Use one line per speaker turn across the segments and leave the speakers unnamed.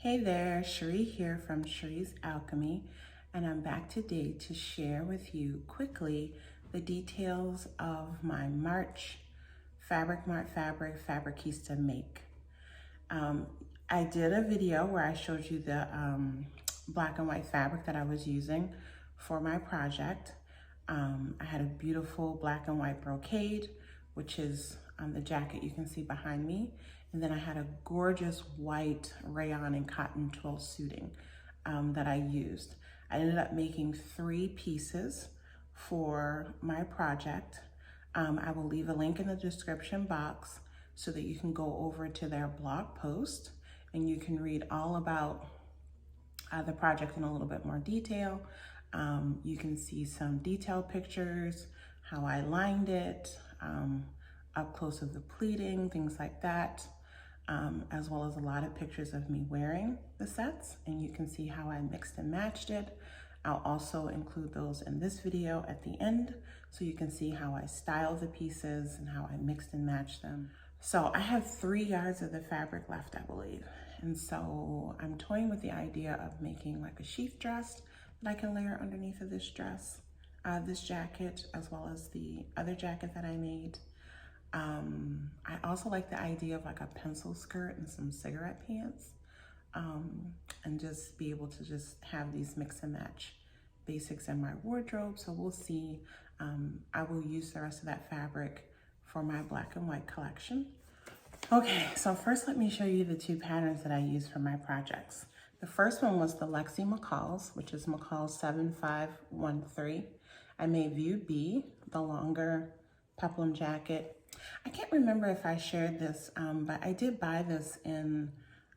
Hey there, Cherie here from Cherie's Alchemy, and I'm back today to share with you quickly the details of my March Mart Fabric Fabricista make. I did a video where I showed you the black and white fabric that I was using for my project. I had a beautiful black and white brocade, which is the jacket you can see behind me. And then I had a gorgeous white rayon and cotton twill suiting that I used. I ended up making 3 pieces for my project. I will leave a link in the description box so that you can go over to their blog post and you can read all about the project in a little bit more detail. You can see some detailed pictures, how I lined it, up close of the pleating, things like that, as well as a lot of pictures of me wearing the sets, and you can see how I mixed and matched it. I'll also include those in this video at the end so you can see how I styled the pieces and how I mixed and matched them. So I have 3 yards of the fabric left, I believe. And so I'm toying with the idea of making like a sheath dress that I can layer underneath of this dress, this jacket, as well as the other jacket that I made. I also like the idea of like a pencil skirt and some cigarette pants, and just be able to just have these mix and match basics in my wardrobe. So we'll see. I will use the rest of that fabric for my black and white collection. Okay, so first let me show you the 2 patterns that I used for my projects. The first one was the McCalls, which is McCalls 7513. I made view B, the longer peplum jacket. I can't remember if I shared this, but I did buy this in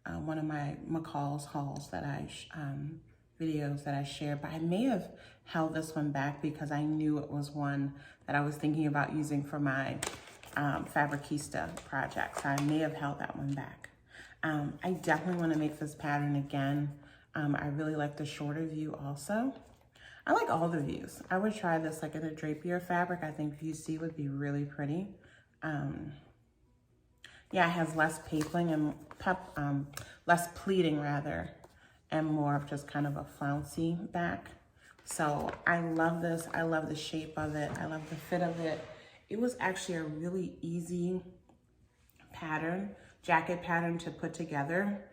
one of my McCalls hauls that videos that I shared, but I may have held this one back because I knew it was one that I was thinking about using for my Fabricista project, so I may have held that one back. I definitely want to make this pattern again. I really like the shorter view also. I like all the views. I would try this like in a drapier fabric. I think view C would be really pretty. Yeah, it has less papling and less pleating rather, and more of just kind of a flouncy back. So I love this. I love the shape of it. I love the fit of it. It was actually a really easy jacket pattern to put together,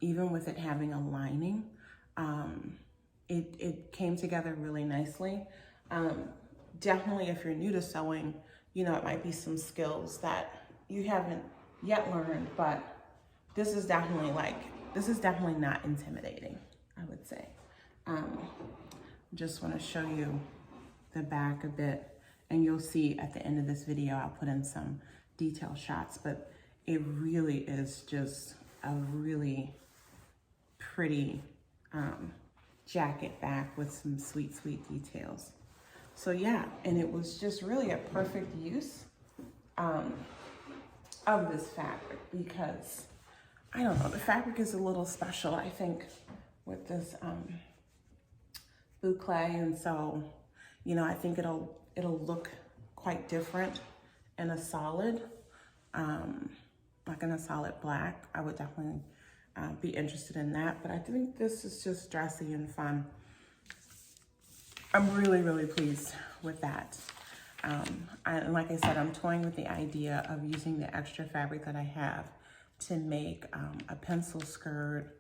even with it having a lining. It came together really nicely. Definitely if you're new to sewing, you know, it might be some skills that you haven't yet learned, but this is definitely not intimidating, I would say. Just want to show you the back a bit, and you'll see at the end of this video, I'll put in some detail shots, but it really is just a really pretty jacket back with some sweet, sweet details. So yeah, and it was just really a perfect use of this fabric because, I don't know, the fabric is a little special, I think, with this boucle, and so, you know, I think it'll look quite different in a solid, like in a solid black. I would definitely be interested in that, but I think this is just dressy and fun. I'm really, really pleased with that. And like I said, I'm toying with the idea of using the extra fabric that I have to make a pencil skirt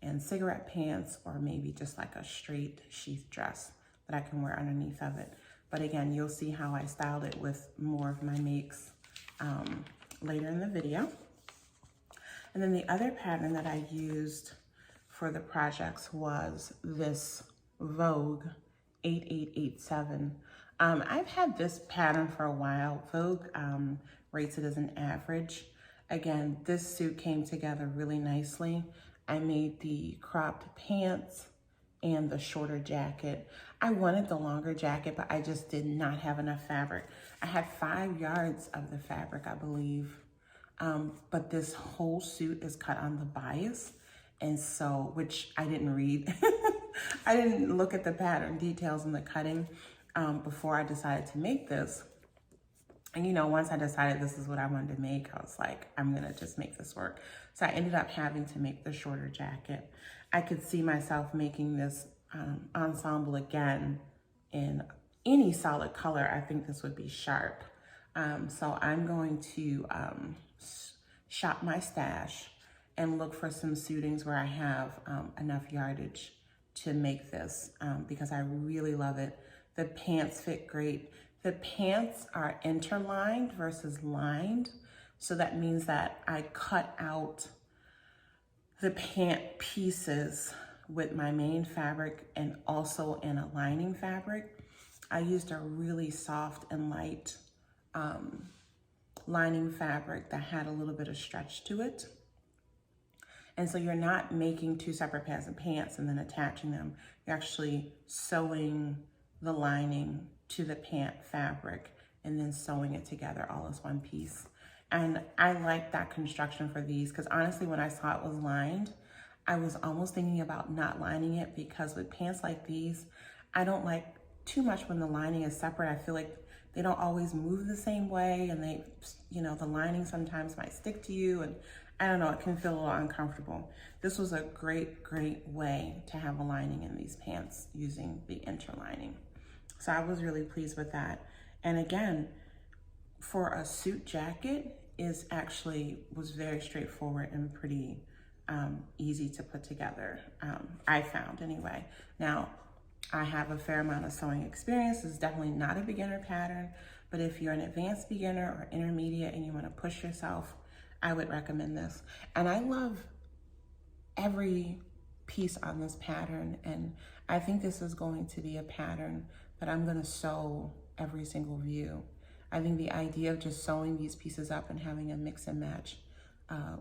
and cigarette pants, or maybe just like a straight sheath dress that I can wear underneath of it. But again, you'll see how I styled it with more of my makes later in the video. And then the other pattern that I used for the projects was this Vogue 8887. I've had this pattern for a while. Vogue rates it as an average. Again, this suit came together really nicely. I made the cropped pants and the shorter jacket. I wanted the longer jacket, but I just did not have enough fabric. I had 5 yards of the fabric, I believe, but this whole suit is cut on the bias, and so, which I didn't read. I didn't look at the pattern details in the cutting before I decided to make this. And you know, once I decided this is what I wanted to make, I was like, I'm gonna just make this work. So I ended up having to make the shorter jacket. I could see myself making this ensemble again in any solid color. I think this would be sharp. So I'm going to shop my stash and look for some suitings where I have enough yardage to make this because I really love it. The pants fit great. The pants are interlined versus lined. So that means that I cut out the pant pieces with my main fabric and also in a lining fabric. I used a really soft and light lining fabric that had a little bit of stretch to it. And so you're not making two separate pairs of pants and then attaching them. You're actually sewing the lining to the pant fabric and then sewing it together all as one piece. And I like that construction for these because honestly, when I saw it was lined, I was almost thinking about not lining it because with pants like these, I don't like too much when the lining is separate. I feel like they don't always move the same way and they, you know, the lining sometimes might stick to you and I don't know, it can feel a little uncomfortable. This was a great, great way to have a lining in these pants using the interlining. So I was really pleased with that. And again, for a suit jacket was very straightforward and pretty easy to put together, I found anyway. Now, I have a fair amount of sewing experience. It's definitely not a beginner pattern, but if you're an advanced beginner or intermediate and you want to push yourself, I would recommend this. And I love every piece on this pattern, and I think this is going to be a pattern that I'm going to sew every single view. I think the idea of just sewing these pieces up and having a mix and match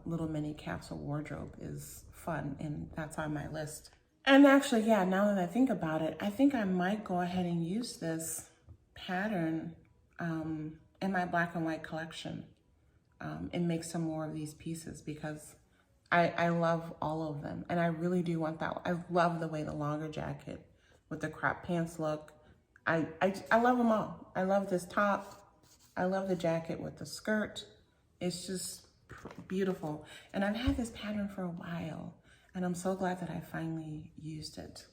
little mini capsule wardrobe is fun, and that's on my list. And actually, yeah, now that I think about it, I think I might go ahead and use this pattern in my black and white collection and make some more of these pieces because I love all of them. And I really do want that. I love the way the longer jacket with the crop pants look. I love them all. I love this top. I love the jacket with the skirt. It's just beautiful. And I've had this pattern for a while, and I'm so glad that I finally used it.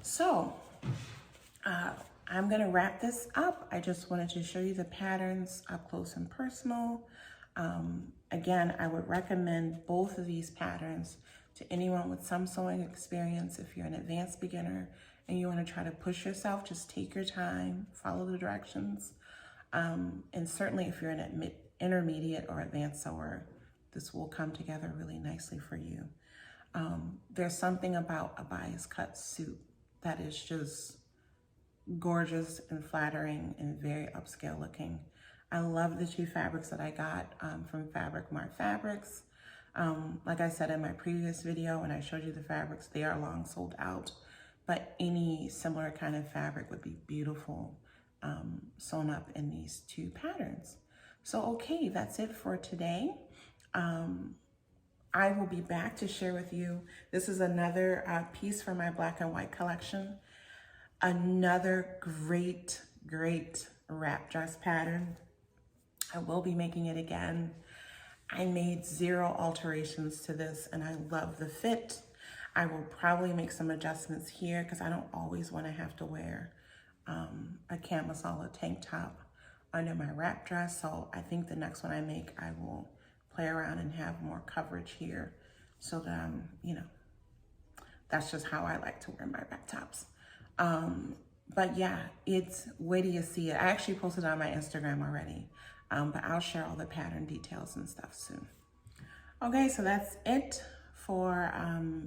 So I'm gonna wrap this up. I just wanted to show you the patterns up close and personal. Again, I would recommend both of these patterns to anyone with some sewing experience. If you're an advanced beginner and you want to try to push yourself, just take your time, follow the directions. And certainly if you're an intermediate or advanced sewer, this will come together really nicely for you. There's something about a bias cut suit that is just gorgeous and flattering and very upscale looking. I love the two fabrics that I got from Mart Fabrics. Like I said in my previous video when I showed you the fabrics, they are long sold out, but any similar kind of fabric would be beautiful sewn up in these two patterns. So, okay, that's it for today. I will be back to share with you. This is another piece for my black and white collection. Another great, great wrap dress pattern. I will be making it again. I made 0 alterations to this and I love the fit. I will probably make some adjustments here because I don't always want to have to wear a camisole tank top under my wrap dress. So I think the next one I make, I will play around and have more coverage here so that you know, that's just how I like to wear my wrap tops. But yeah, wait till you see it. I actually posted it on my Instagram already, but I'll share all the pattern details and stuff soon. Okay, so that's it for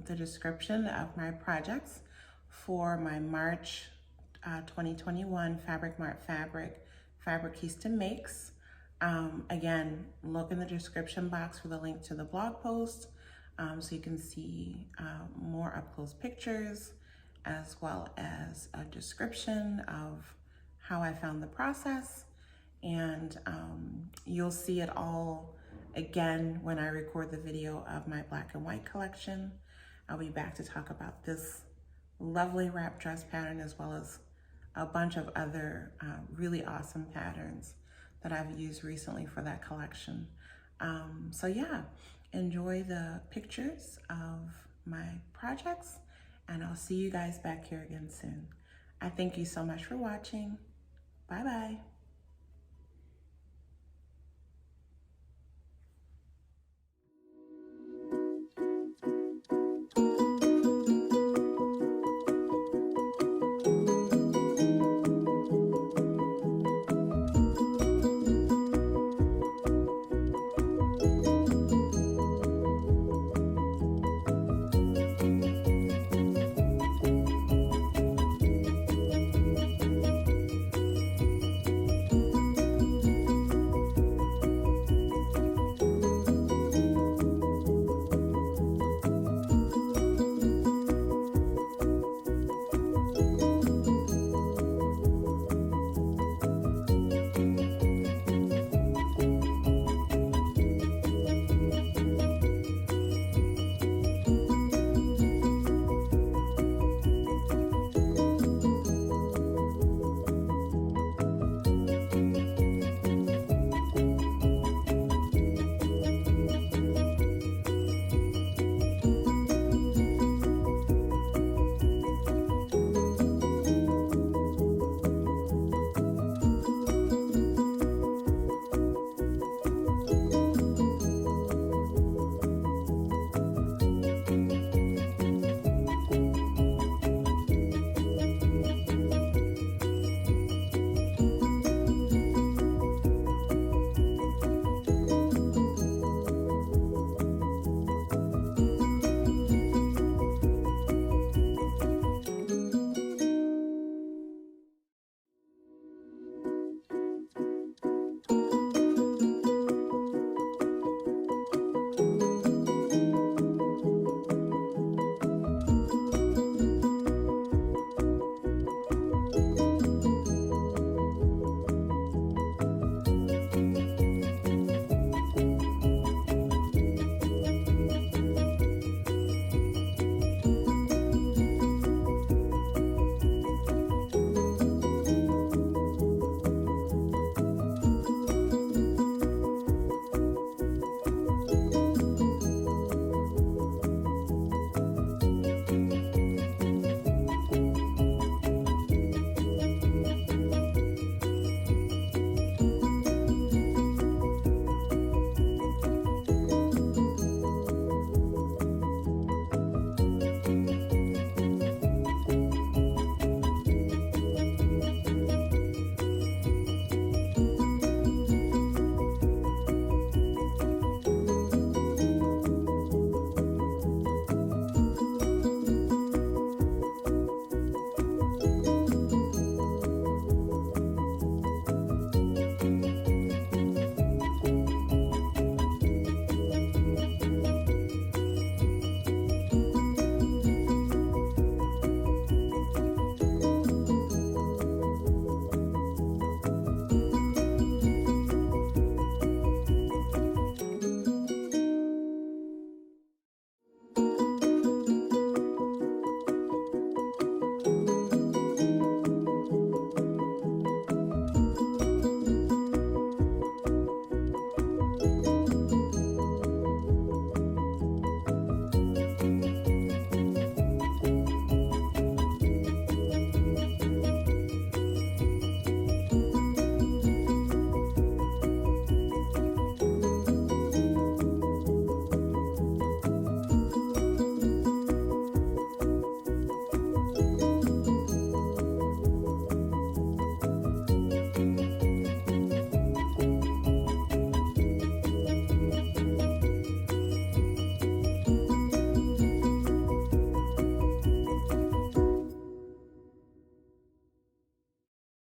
the description of my projects for my March 2021 Mart Fabricista makes. Again, look in the description box for the link to the blog post so you can see more up close pictures as well as a description of how I found the process. And you'll see it all again when I record the video of my black and white collection. I'll be back to talk about this lovely wrap dress pattern as well as a bunch of other really awesome patterns that I've used recently for that collection. So yeah, enjoy the pictures of my projects, and I'll see you guys back here again soon. I thank you so much for watching. Bye bye.